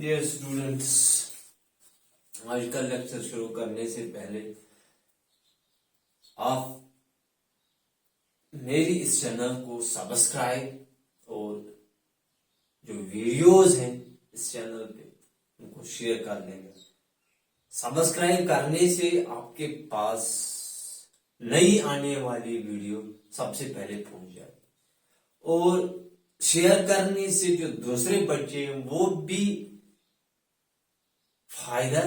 Dear students, आज का lecture शुरू करने से पहले आप मेरी इस चैनल को सब्सक्राइब और जो वीडियोस हैं इस चैनल पे उनको शेयर कर लेंगे। सब्सक्राइब करने से आपके पास नई आने वाली वीडियो सबसे पहले पहुंच जाए और शेयर करने से जो दूसरे बच्चे हैं वो भी फायदा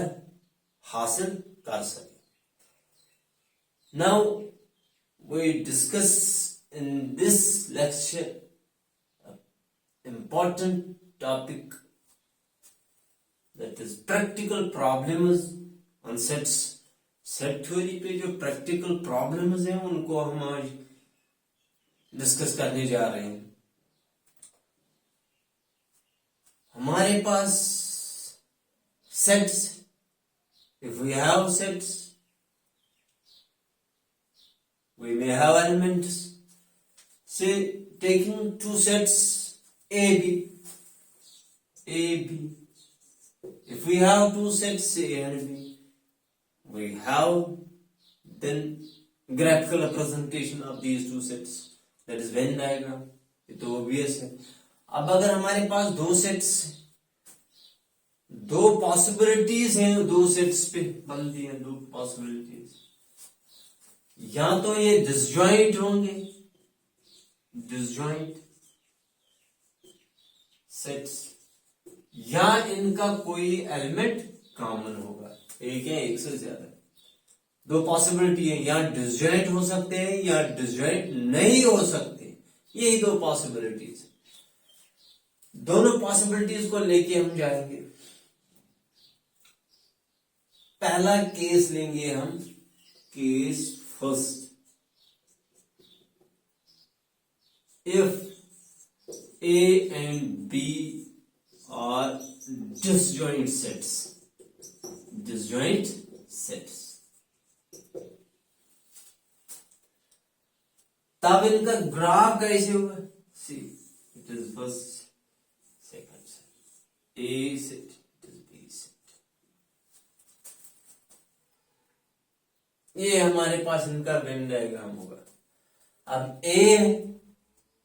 हासिल कर सके। Now we discuss in this lecture important topic, that is practical problems on sets. Set theory पे जो प्रैक्टिकल प्रॉब्लम्स हैं उनको हम आज डिस्कस करने जा रहे हैं। हमारे पास sets, if we have sets, we may have elements. Say taking two sets A, B. If we have two sets A and B, we have then graphical representation of these two sets, that is Venn diagram. ये तो obvious है। अब अगर हमारे पास दो sets, दो possibilities हैं, दो सेट्स पे बनती हैं दो पॉसिबिलिटीज, या तो ये डिसजॉइंट होंगे, डिसजॉइंट सेट्स, या इनका कोई एलिमेंट कॉमन होगा, एक या एक से ज्यादा। दो पॉसिबिलिटी है, या डिसजॉइंट हो सकते हैं या डिसजॉइंट नहीं हो सकते, यही दो पॉसिबिलिटीज। दोनों पॉसिबिलिटीज को लेके हम जाएंगे। पहला केस लेंगे हम, case first. If A and B are disjoint sets, disjoint sets, तब इनका ग्राफ कैसे होगा? See, it is first, second set, A set, it is B set. ये हमारे पास इनका वेन डायग्राम होगा। अब A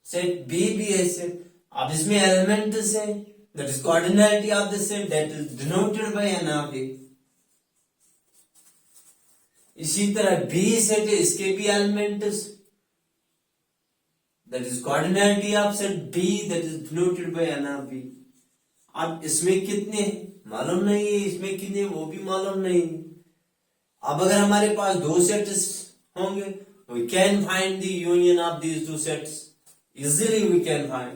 सेट, बी भी है सेट। अब इसमें एलिमेंट्स है, that is coordinate of the set, that is denoted by n of A. इसी तरह बी सेट है, इसके भी elements, that is coordinate of set B, that is denoted by n of B. अब इसमें कितने मालूम नहीं है, इसमें कितने वो भी मालूम नहीं। अब अगर हमारे पास दो सेट्स होंगे, we can find the union of these two sets. Easily we can find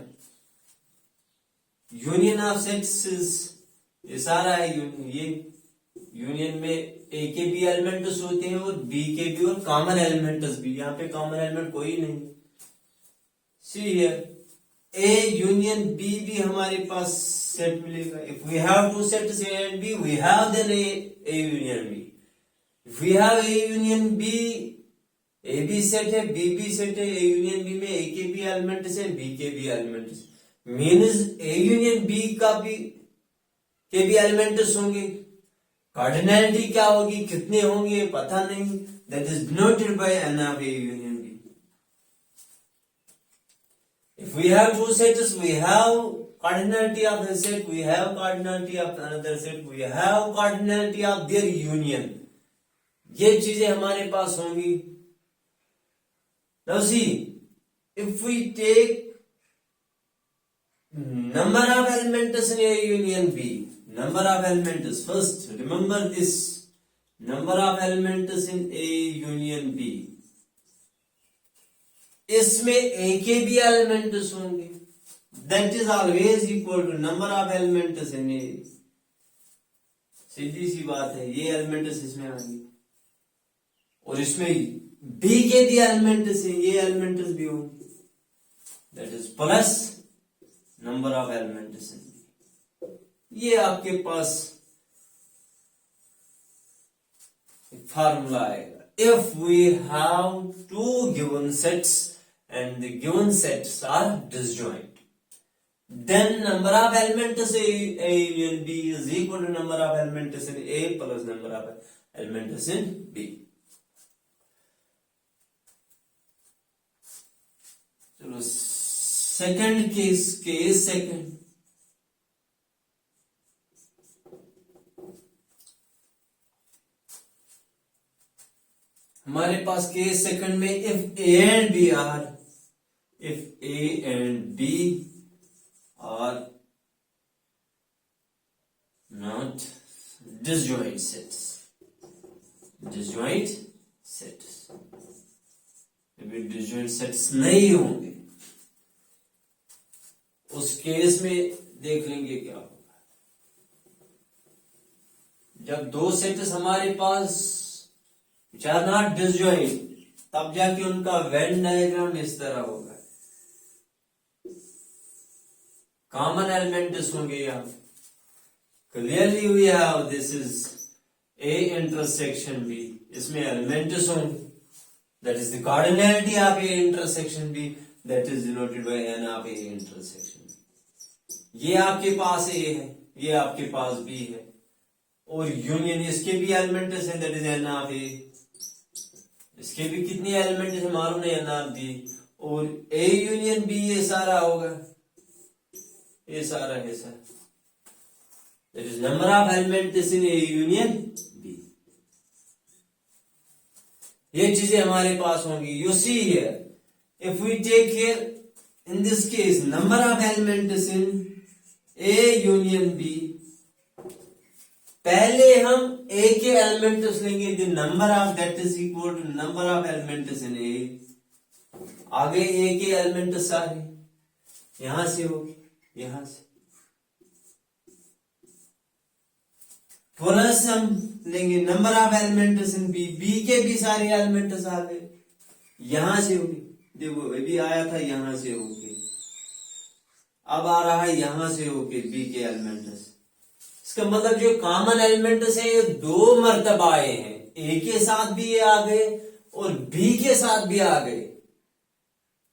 union of sets is, ये सारा है ये यूनियन में ए के भी एलिमेंट्स होते हैं और बी के भी, और कॉमन एलिमेंट्स भी। यहाँ पे कॉमन एलिमेंट कोई नहीं। See here, A union B भी हमारे पास सेट मिलेगा। If we have two sets A and B, we have then A union B. If we have A union B, A B set है, B B set है, A union B में ए के भी elements है, B के भी elements, means A union B का भी के भी एलिमेंट्स होंगे। कार्डिनैलिटी क्या होगी, कितने होंगे पता नहीं, that is denoted by n of A union B. If we have two sets, we have cardinality of the set, we have cardinality of another set, we have cardinality of their union. ये चीजें हमारे पास होंगी। Now see, if we take number of elements in A union B, number of elements, first remember this, number of elements in A union B, इसमें A के भी elements होंगे, that is always equal to number of elements in A। सीधी सी बात है, ये elements इसमें आएंगे और इसमें बी के भी एलिमेंट्स हैं, ये एलिमेंट्स भी होंगे, that is plus number of elements in B. ये आपके पास फार्मूला आएगा। If we have two given sets and the given sets are disjoint, then number of elements in A union B is equal to number of elements in A plus number of elements in B. चलो second case second, हमारे पास case second में if A and B are not disjoint sets, अभी disjoint sets नहीं होंगे उस case में देख लेंगे क्या होगा। जब दो सेट्स हमारे पास which are not disjoint, तब जाके उनका वेन डायग्राम इस तरह होगा। कॉमन एलिमेंट्स होंगे यहाँ, clearly we have this is A intersection B, इसमें एलिमेंट्स होंगे, that is the cardinality of A intersection B, that is denoted by n of A intersection B. ये आपके पास A है, ये आपके पास B है, और यूनियन इसके भी एलिमेंट्स हैं, that is n of A, इसके भी कितनी एलिमेंट्स है मालूम नहीं, n of B, और A यूनियन B ये सारा होगा, ये सारा है sir, that is number of elements in A union B. ये चीजें हमारे पास होंगी। You see here, if we take here in this case number of elements in A union B, पहले हम A के एलिमेंट्स लेंगे, the number of that is equal to number of elements in A, आगे A के elements सारे यहां से होगी, यहां से प्लस हम लेंगे number of elements in B, B के भी सारे एलिमेंट्स आ गए, यहां से होगी, देखो अभी आया था यहां से होके, अब आ रहा है यहां से होके B के एलिमेंट्स। इसका मतलब जो कॉमन एलिमेंट्स है ये दो मर्तबा आए हैं, A के साथ भी ये आ गए और B के साथ भी आ गए,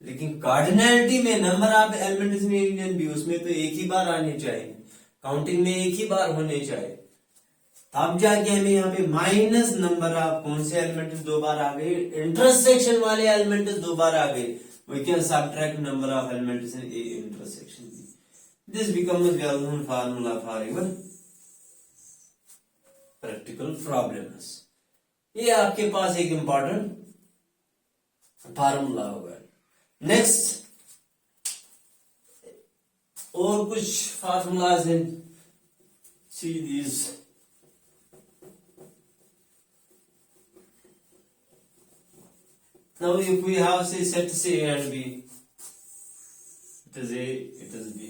लेकिन कार्डिनैलिटी में number of elements in union B उसमें तो एक ही बार आने चाहिए, काउंटिंग में एक ही बार होने चाहिए, तब जाके हमें यहाँ पे माइनस नंबर ऑफ कौन से एलिमेंट्स दो बार आ गए, इंटरसेक्शन वाले एलिमेंट्स दो बार आ गए, we can subtract number of elements in A intersection B. This becomes well known formula for your practical problems. ये आपके पास एक इंपॉर्टेंट फार्मूला होगा। नेक्स्ट और कुछ फार्मूलाज हैं, see these. Now if we have say set A and B, it is A, it is B.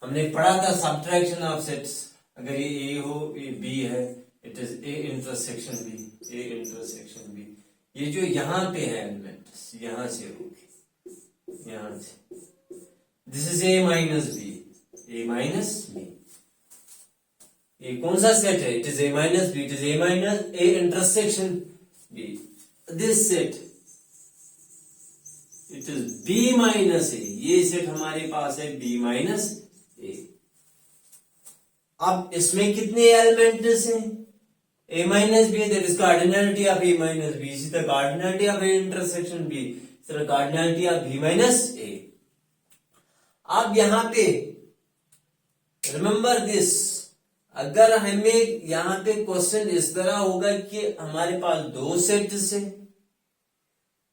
हमने पढ़ा था सब्ट्रैक्शन ऑफ सेट्स, अगर ये A हो ये B है, it is A intersection B, A intersection B. ये जो यहाँ पे है एलिमेंट्स यहाँ से होगी, यहाँ से, this is A minus B, A minus B. ये कौन सा सेट है? It is A minus B, it is A minus A intersection B. This set, it is B minus A, ये सेट हमारे पास है B minus A. अब इसमें कितने एलिमेंट्स हैं? A minus B, that is cardinality of A minus B. इसी तरह cardinality of A intersection B, इसी तरह cardinality of B minus A. अब यहां पे remember this, अगर हमें यहाँ पे क्वेश्चन इस तरह होगा कि हमारे पास दो सेट्स है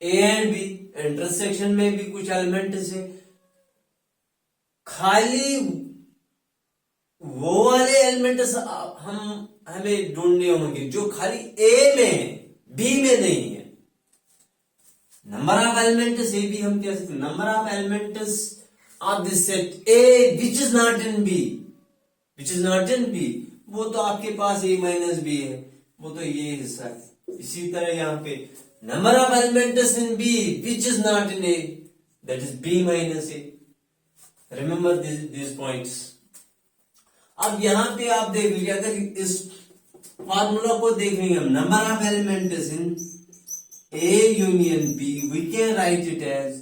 A एंड B, इंटरसेक्शन में भी कुछ एलिमेंट्स है, खाली वो वाले एलिमेंट्स हमें ढूंढने होंगे जो खाली A में है, B में नहीं है। Number of elements A B हम कह सकते हैं, number of elements of this set A which is not in B, which is not in B, वो तो आपके पास A माइनस B है, वो तो ये हिस्सा है। इसी तरह यहाँ पे number of elements in B which is not in A, that is B minus A। Remember this points. अब यहाँ पे आप देख लीजिए, अगर इस फॉर्मूला को देख लेंगे हम, number of elements in A union B, we can write it as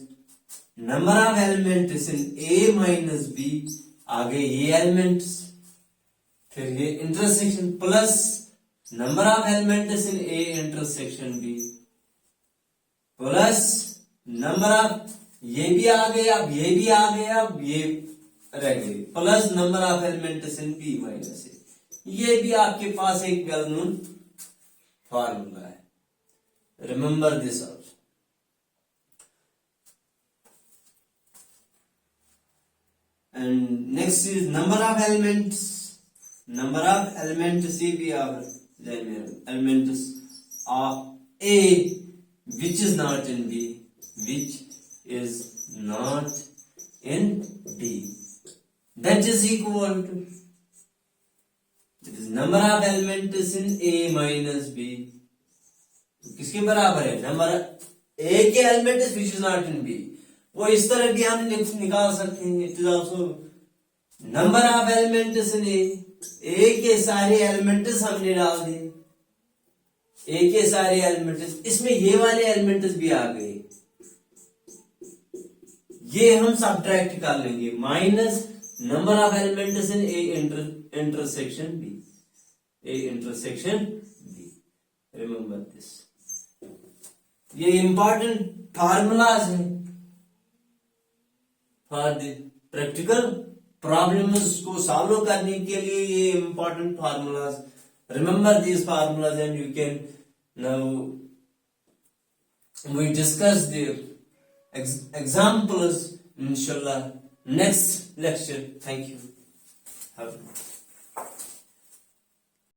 number of elements in A minus B, आगे ये एलिमेंट्स, फिर ये intersection plus number of elements in A intersection B, plus number of, ये भी आ गया, अब ये भी आ गया, अब ये रह गई, plus number of elements in B minus A. ये भी आपके पास एक वेल नोन फार्मूला है, remember this also. And next is number of elements. Number of elements C भी आप elements of A which is not in B, which is not in B, that is equal to, that is number of elements in A minus B, किसके बराबर है? Number A के elements which is not in B, वो इस तरह भी हम निकाल सकते हैं। It is also number of elements in A के सारे एलिमेंट्स हमने डाल दिए, ए के सारे एलिमेंट्स, इसमें ये वाले एलिमेंट्स भी आ गए, ये हम सब्ट्रैक्ट कर लेंगे, minus number of elements in A intersection B, A intersection B, remember this. ये इंपॉर्टेंट फार्मूलाज हैं फॉर द प्रैक्टिकल प्रॉब्लम्स को सॉल्व करने के लिए, ये important formulas, remember these formulas and you can now we discuss the examples इंशाल्लाह next lecture. Thank you.